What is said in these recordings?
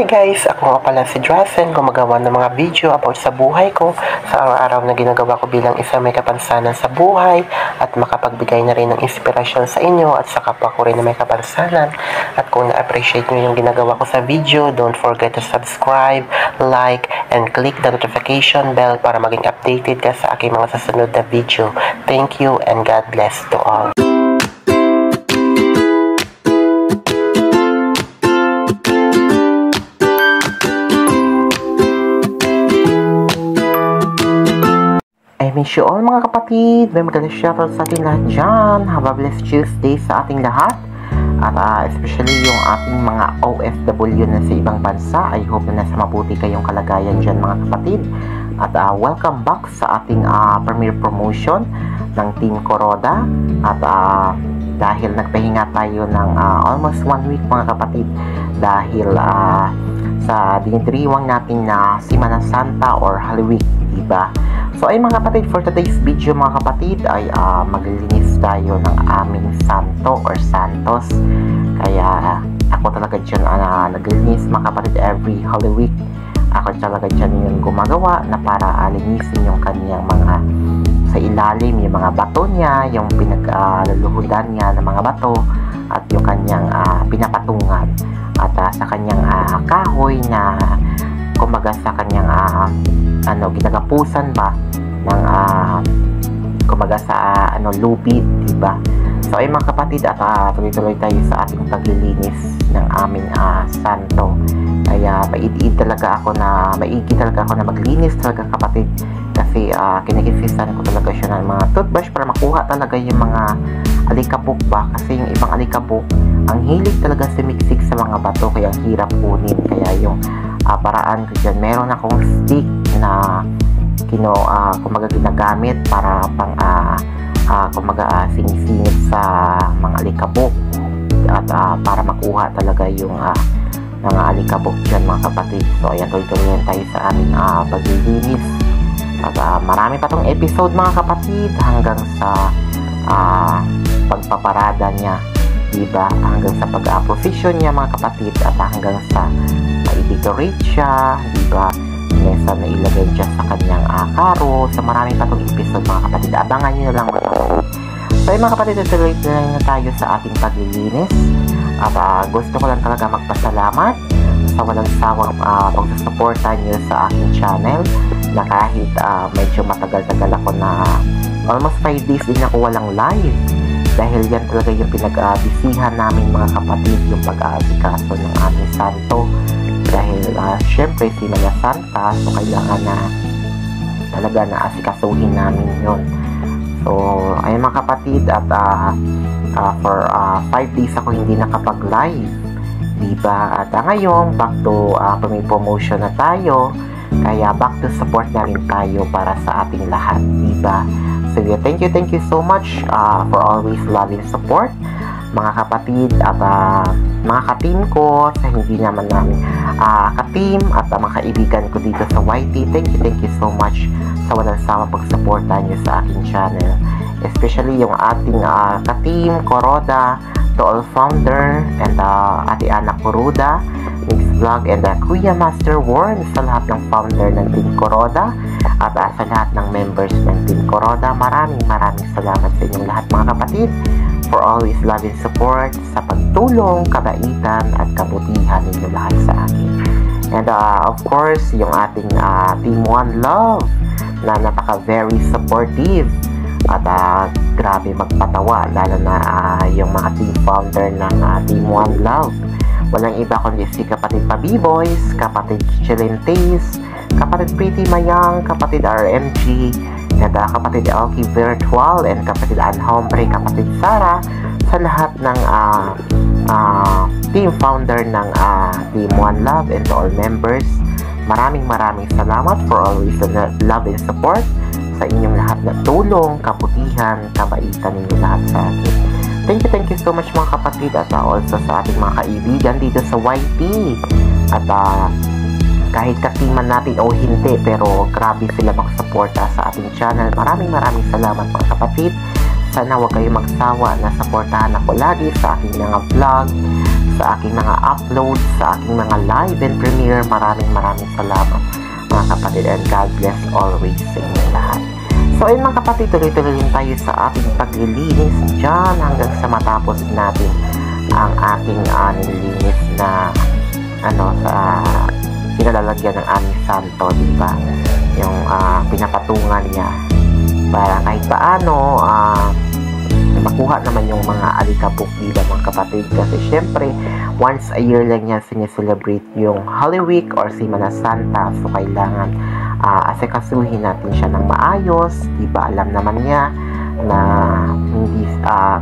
guys, ako nga pala si Drazen, gumagawa ng mga video about sa buhay ko, sa araw-araw na ginagawa ko bilang isang may kapansanan sa buhay at makapagbigay na rin ng inspirasyon sa inyo at sa kapwa ko rin na may kapansanan. At kung na-appreciate nyo yung ginagawa ko sa video, don't forget to subscribe, like, and click the notification bell para maging updated ka sa aking mga susunod na video. Thank you and God bless to all. I miss you all mga kapatid. May magandang shoutout sa ating lahat dyan. Have a blessed Tuesday sa ating lahat. At especially yung ating mga OFW na sa ibang bansa. I hope na nasa mabuti kayong kalagayan dyan mga kapatid. At welcome back sa ating premiere promotion ng Team Kuroda. At dahil nagpahinga tayo ng almost 1 week mga kapatid. Dahil sa dinidiriwang natin na Semana Santa or Holy Week, diba? So ay mga kapatid, for today's video mga kapatid ay maglilinis tayo ng aming santo or santos. Kaya ako talaga dyan naglilinis mga kapatid every Holy Week. Ako talaga dyan yung gumagawa na para linisin yung kanyang mga sa ilalim, yung mga bato niya, yung pinagluluhudan niya ng mga bato at yung kanyang pinapatungan at sa kanyang kahoy na kumbaga sa kanyang ginagapusan ba ng kumbaga sa lubid, diba? So ay mga kapatid, at tuloy-tuloy tayo sa ating paglilinis ng aming santo. Kaya maigi talaga ako na maglinis talaga kapatid, kasi kinakisisan ko talaga siya ng mga toothbrush para makuha talaga yung mga alikabok ba, kasi yung ibang alikabok ang hilig talaga sumiksik sa mga bato, kaya ang hirap kunin. Kaya yung paraan ko dyan, meron akong stick na kumbaga ginagamit para pang kumbaga sinisingit sa mga alikabok at para makuha talaga yung mga alikabok dyan mga kapatid. So ayan, tuloy-tuloy tayo sa aming paglilinis at marami pa tong episode mga kapatid hanggang sa pagpaparada niya, diba? Hanggang sa pag-position niya mga kapatid at hanggang sa i-decorate siya, diba? Nesa na ilagay siya sa kanyang karo. So marami pa itong episode mga kapatid, abangan nyo na lang mga kapatid. So mga kapatid, tuloy na tayo sa ating paglilinis at gusto ko lang talaga magpasalamat sa walang sawang pagsusuporta nyo sa aking channel, na kahit medyo matagal-tagal ako na almost 5 days din ako walang live, dahil yan talaga yung pinag-bisihan namin mga kapatid, yung pag-aasikaso ng aming santo. Dahil syempre Semana Santa, so kailangan na talaga na asikasuhin namin yun. So ayun mga kapatid, at for 5 days ako hindi nakapag-live, diba? At ngayon back to promotion na tayo, kaya back to support na rin tayo para sa ating lahat, diba? So thank you so much for always loving support mga kapatid, at mga ka-team ko sa hindi naman namin ka-team at mga kaibigan ko dito sa YT. Thank you so much sa walang sama pagsuporta nyo sa aking channel, especially yung ating ka-team Kuroda, to all founder and Ate Ana Kuroda Mix Vlog, and Kuya Master Warren, sa lahat ng founder ng Team Kuroda at sa lahat ng members ng Team Kuroda. Maraming salamat sa inyong lahat mga kapatid, for always loving support, sa pagtulong, kabaitan at kabutihan ninyo lahat sa akin. And of course, yung ating Team One Love na napaka very supportive at grabe magpatawa, lalo na yung mga team founder ng Team One Love. Walang iba kundi si kapatid Pabiboys, kapatid Chilintes, kapatid Pretty Mayang, kapatid RMG, and kapatid Elkie Virtual, and kapatid Anhombre, kapatid Sara, sa lahat ng team founder ng Team One Love, and to all members, maraming salamat for always love and support, sa inyong lahat na tulong, kabutihan, kabaitan ninyo lahat sa akin. Thank you so much mga kapatid, at also sa ating mga kaibigan dito sa YT, at kahit katiman natin o hindi, pero grabe sila magsuporta sa ating channel. Maraming salamat mga kapatid. Sana huwag kayo magsawa na supportahan ako lagi sa aking mga vlog, sa aking mga uploads, sa aking mga live and premiere. Maraming salamat mga kapatid, and God bless always sa inyo lahat. So ayun mga kapatid, tuloy-tuloy tayo sa ating paglilinis dyan hanggang sa matapos natin ang ating nililinis na sa pinalalagyan ng aming santo, diba? Yung pinapatungan niya para kahit paano makuha naman yung mga alikabok, diba mga kapatid? Kasi syempre once a year lang yan sineselebrate yung Holy Week or Semana Santa, so kailangan asikasuhin natin siya ng maayos, diba? Alam naman niya na hindi,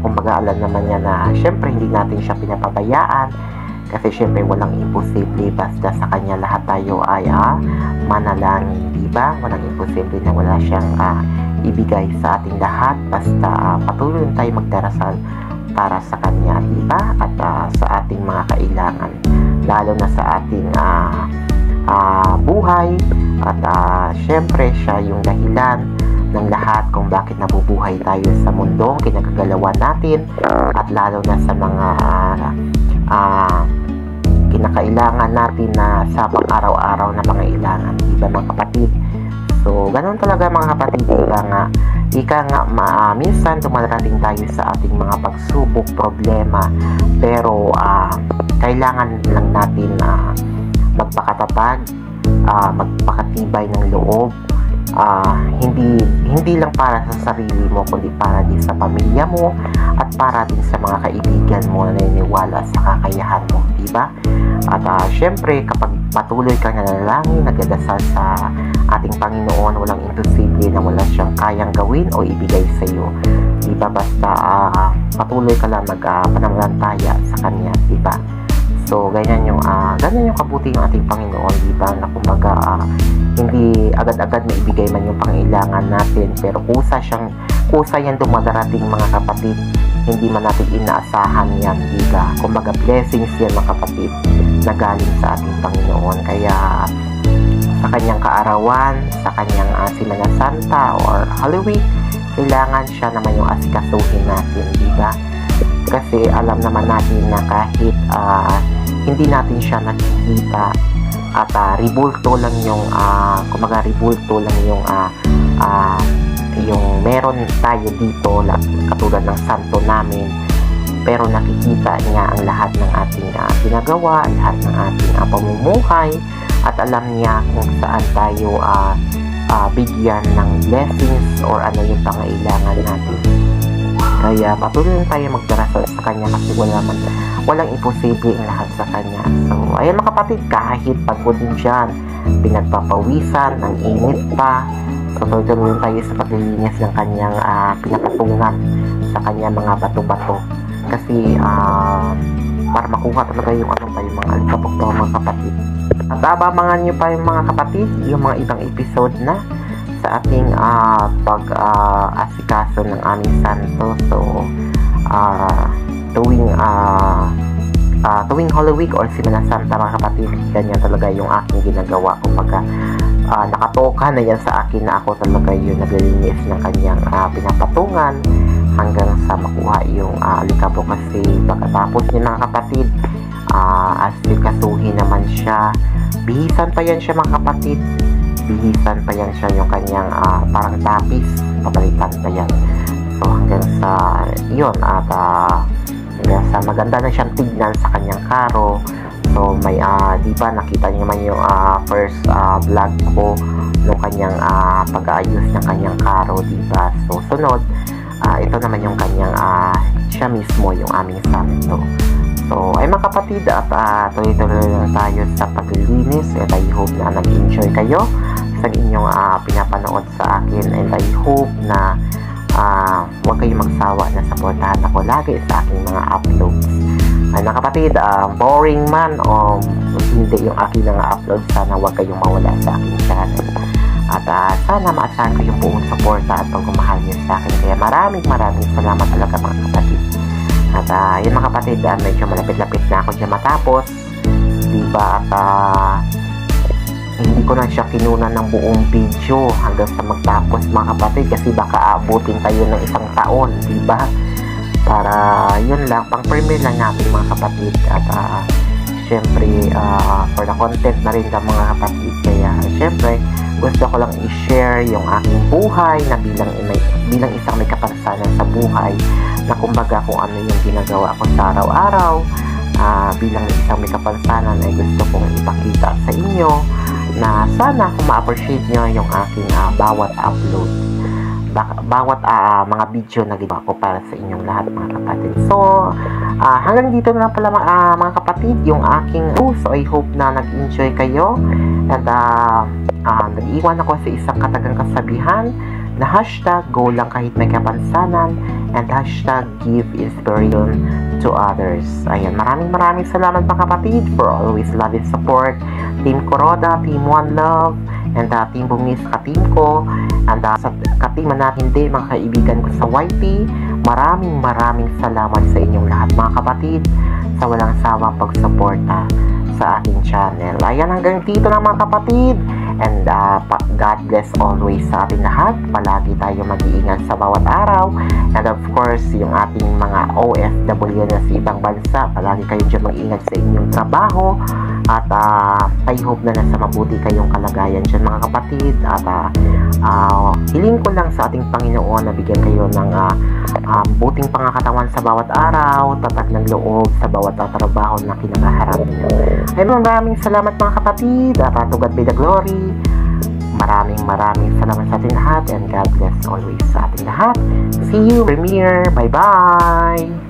kumbaga alam naman niya na syempre hindi natin siya pinapabayaan, kasi syempre walang imposible, basta sa kanya lahat tayo ay manalangin, diba? Walang imposible na wala siyang ibigay sa ating lahat, basta patuloy tayo magdarasal para sa kanya, diba? At sa ating mga kailangan, lalo na sa ating buhay, at syempre siya yung dahilan ng lahat kung bakit nabubuhay tayo sa mundong kinagagalawan natin, at lalo na sa mga kinakailangan natin na sa pang-araw-araw na mga ilangan, diba mga kapatid? So ganun talaga mga kapatid, ika nga minsan dumarating tayo sa ating mga pagsubok, problema, pero kailangan lang natin magpakatatag, magpakatibay ng loob, hindi lang para sa sarili mo, kundi para din sa pamilya mo at para din sa mga kaibigan mo na naniniwala sa kakayahan mo, diba? At syempre kapag patuloy kang nanalangin, nagdadasal sa ating Panginoon, walang imposible na wala siyang kayang gawin o ibigay sa iyo, diba? Basta patuloy ka lang magpanamantaya sa Kanya, diba? So ganyan yung kabuti ng ating Panginoon, diba? Na kumbaga hindi agad-agad na ibigay man yung pangailangan natin, pero kusa yan dumadarating mga kapatid, hindi man natin inaasahan yan, diba? Kumbaga blessings yan mga kapatid na galing sa ating Panginoon. Kaya sa kanyang kaarawan, sa kanyang Semana Santa or Holy Week, kailangan siya naman yung asikasuhin natin, diba? Kasi alam naman natin na kahit hindi natin siya nakikita at ribulto lang yung kumbaga ribulto lang yung meron tayo dito, katulad ng santo namin, pero nakikita niya ang lahat ng ating ginagawa, lahat ng ating pamumuhay, at alam niya kung saan tayo bigyan ng blessings or ano yung pangailangan natin. Kaya patuloy tayo magdarasal sa Kanya, kasi walang imposible ang lahat sa Kanya. So ayun mga kapatid, kahit pagod din dyan, pinagpapawisan, ang init pa, so tuloy tayo sa paglilinis ng Kanyang pinapatungan sa Kanyang mga bato-bato, kasi para makuha talaga yung mga alikabok ng mga kapatid. At abangan nyo pa yung mga kapatid, yung mga ibang episode na sa ating pag-asikaso ng aming santo. So tuwing Holy Week or Semana Santa mga kapatid, ganyan talaga yung aking ginagawa. Kumbaga nakatoka na yan sa akin na ako talaga yung naglilinis ng kanyang pinapatungan hanggang sa makuha yung alikabok. Kasi pagkatapos niya mga kapatid, asikasuhin naman siya, bihisan pa yan siya mga kapatid, bihisan pa yan siya yung kanyang parang tapis, papalitan pa yan. So hanggang sa yun, at sa maganda na siyang tignan sa kanyang karo. So may diba nakita niyo naman yung first vlog ko nung kanyang pag-aayos ng kanyang karo, diba? So sunod, ito naman yung kanyang siya mismo yung aming santo. So ay mga kapatid, at tuloy-tuloy lang tayo sa paglilinis, and I hope na nag-enjoy kayo sa inyong pinapanood sa akin, and I hope na huwag kayong magsawa na supportahan ako lagi sa aking mga uploads. Ay mga kapatid, boring man o hindi yung aking mga uploads, sana huwag kayong mawala sa aking channel. At sana maasahan ko yung buong suporta at pagmamahal niyo sa akin. Kaya maraming salamat talaga mga kapatid. At yun mga kapatid, medyo malapit-lapit na ako dyan matapos, diba? At hindi ko na siya kinunan ng buong video hanggang sa magtapos mga kapatid, kasi baka abutin tayo ng 1 taon, diba? So para yun lang, pang premiere lang natin mga kapatid. At syempre for the content na rin ng mga kapatid. Kaya syempre gusto ko lang i-share yung aking buhay na bilang isang may kapansanan sa buhay, na kumbaga kung ano yung ginagawa ko sa araw-araw. Bilang isang may kapansanan ay gusto kong ipakita sa inyo na sana kung ma-appreciate nyo yung aking bawat upload, bawat mga video na ginawa ko para sa inyong lahat mga kapatid. So hanggang dito na pala mga kapatid yung aking so I hope na nag-enjoy kayo. At nag-iwan ako sa isang katagang kasabihan na hashtag go lang kahit may kapansanan, and hashtag give inspiration to others. Ayan, maraming salamat mga kapatid for always love and support. Team Kuroda, Team One Love, and Team Bungis, ka-team ko, and sa ka-team natin din mga kaibigan ko sa YT. Maraming salamat sa inyong lahat mga kapatid sa walang sawang pagsuporta sa ating channel. Ayan, hanggang dito na mga kapatid. And God bless always sa ating lahat. Palagi tayo mag-iingat sa bawat araw. And of course, yung ating mga OFW na sa ibang bansa, palagi kayo dyan mag-iingat sa inyong trabaho. At I hope na nasa mabuti kayong kalagayan dyan mga kapatid. At hiling ko lang sa ating Panginoon na bigyan kayo ng buting pangakatawan sa bawat araw, tatag ng loob sa bawat trabaho na kinakaharap niyo. Ay maraming salamat mga kapatid. At to God be the glory. Maraming salamat sa ating lahat, and God bless always sa ating lahat. See you, Premiere. Bye-bye!